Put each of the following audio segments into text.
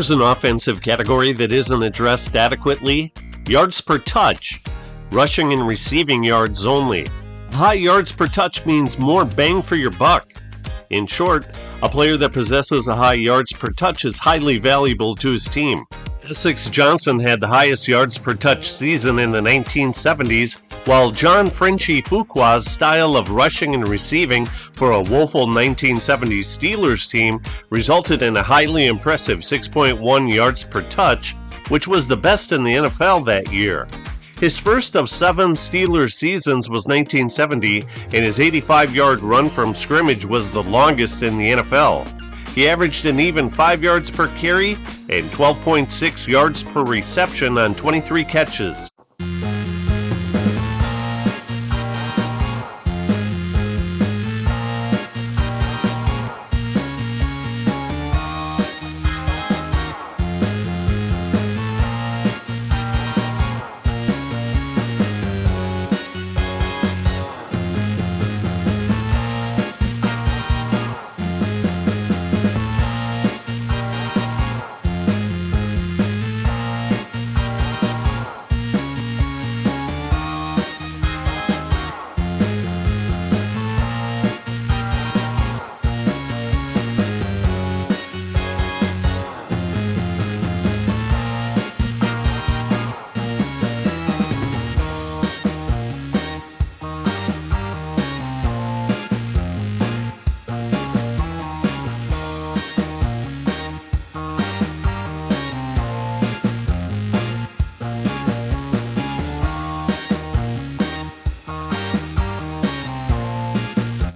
Here's an offensive category that isn't addressed adequately: yards per touch, rushing and receiving yards only. High yards per touch means more bang for your buck. In short, a player that possesses a high yards per touch is highly valuable to his team. Essex Johnson had the highest yards per touch season in the 1970s, while Frenchy Fuqua's style of rushing and receiving for a woeful 1970s Steelers team resulted in a highly impressive 6.1 yards per touch, which was the best in the NFL that year. His first of 7 Steelers seasons was 1970, and his 85-yard run from scrimmage was the longest in the NFL. He averaged an even 5 yards per carry and 12.6 yards per reception on 23 catches.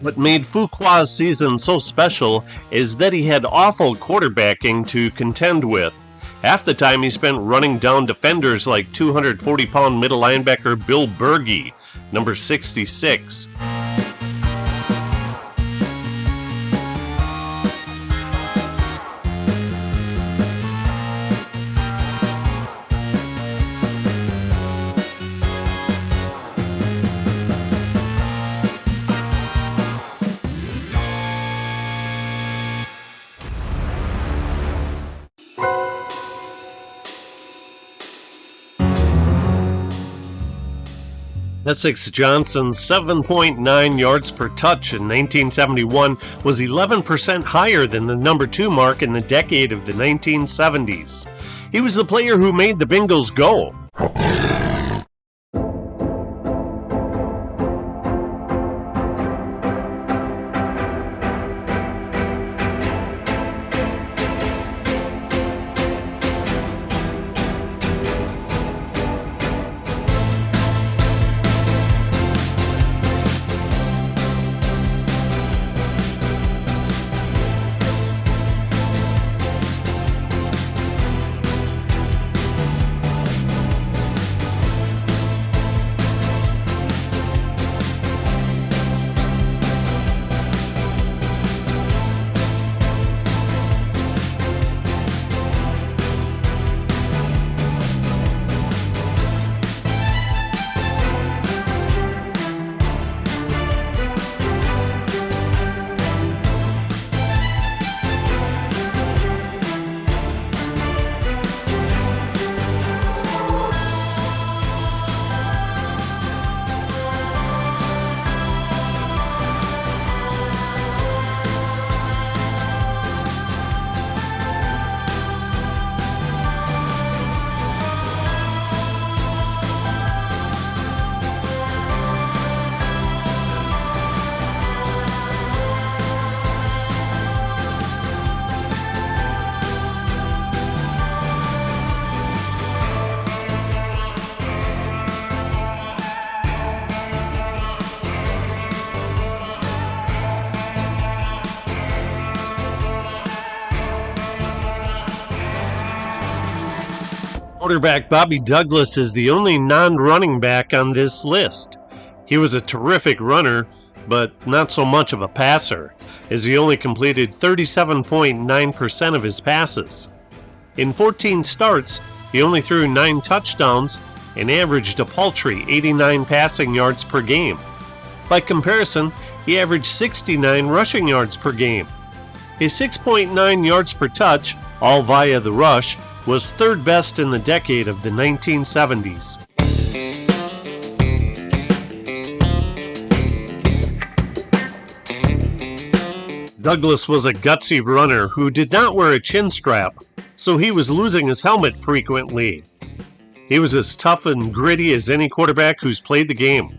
What made Fuqua's season so special is that he had awful quarterbacking to contend with. Half the time he spent running down defenders like 240-pound middle linebacker Bill Berge, number 66. Essex Johnson's 7.9 yards per touch in 1971 was 11% higher than the number 2 mark in the decade of the 1970s. He was the player who made the Bengals go. Quarterback Bobby Douglas is the only non-running back on this list. He was a terrific runner, but not so much of a passer, as he only completed 37.9% of his passes. In 14 starts, he only threw 9 touchdowns and averaged a paltry 89 passing yards per game. By comparison, he averaged 69 rushing yards per game. His 6.9 yards per touch all via the rush, was third best in the decade of the 1970s. Douglas was a gutsy runner who did not wear a chin strap, so he was losing his helmet frequently. He was as tough and gritty as any quarterback who's played the game.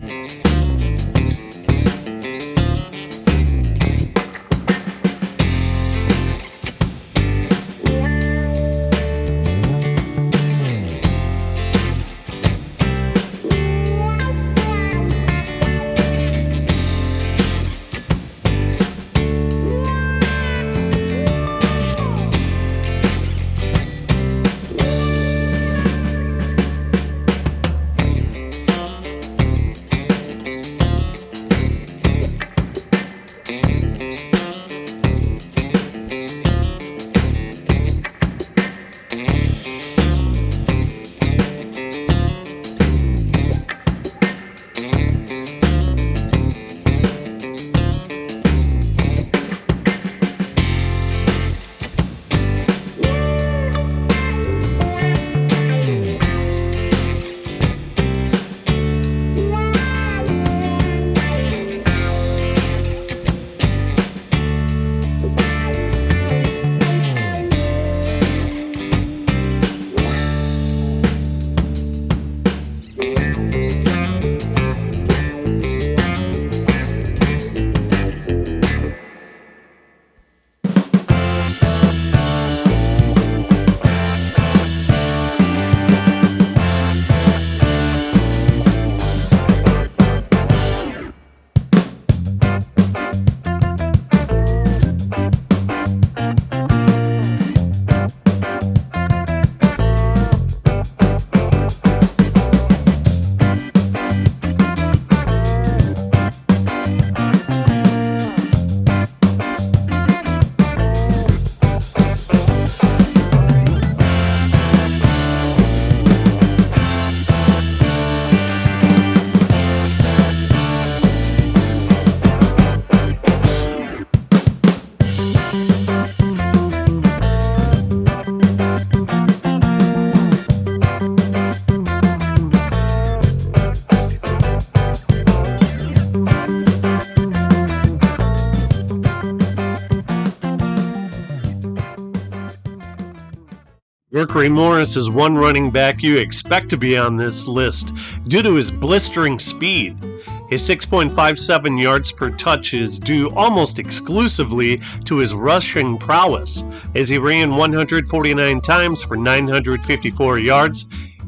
Mercury Morris is one running back you expect to be on this list due to his blistering speed. His 6.57 yards per touch is due almost exclusively to his rushing prowess, as he ran 149 times for 954 yards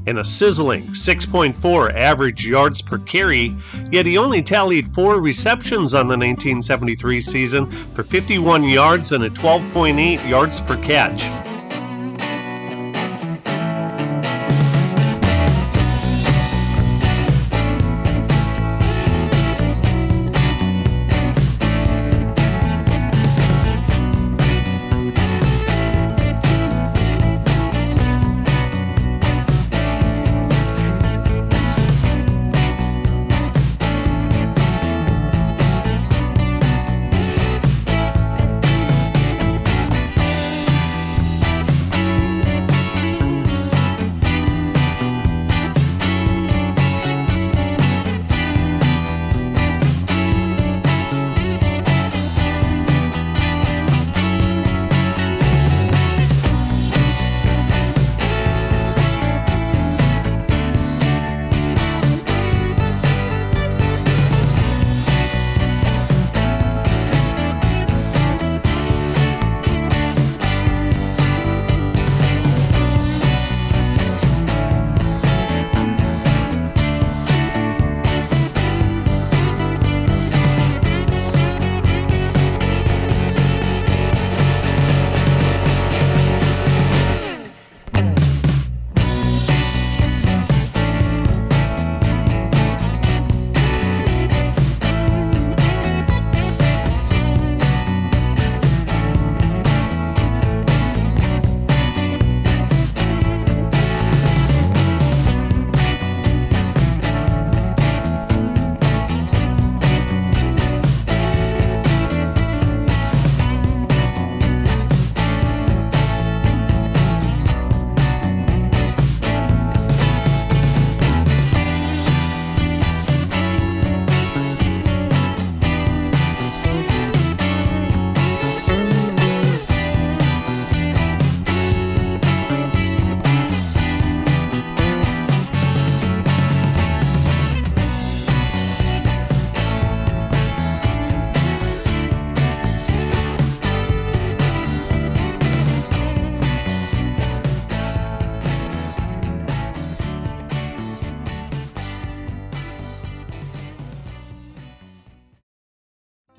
and a sizzling 6.4 average yards per carry, yet he only tallied 4 receptions on the 1973 season for 51 yards and a 12.8 yards per catch.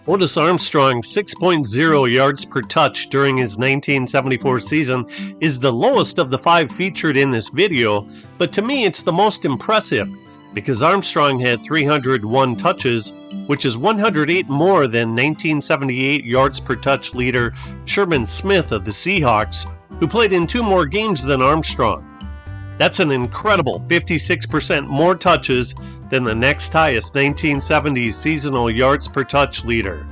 Otis Armstrong's 6.0 yards per touch during his 1974 season is the lowest of the 5 featured in this video, but to me it's the most impressive because Armstrong had 301 touches, which is 108 more than 1978 yards per touch leader Sherman Smith of the Seahawks, who played in 2 more games than Armstrong. That's an incredible 56% more touches than the next highest 1970s seasonal yards per touch leader.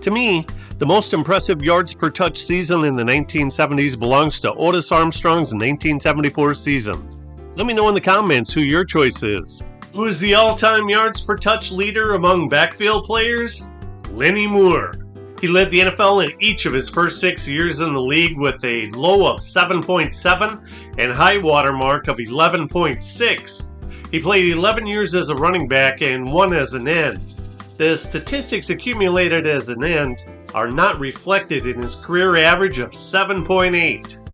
To me, the most impressive yards per touch season in the 1970s belongs to Otis Armstrong's 1974 season. Let me know in the comments who your choice is. Who is the all-time yards per touch leader among backfield players? Lenny Moore. He led the NFL in each of his first 6 years in the league with a low of 7.7 and high water mark of 11.6. He played 11 years as a running back and 1 as an end. The statistics accumulated as an end are not reflected in his career average of 7.8.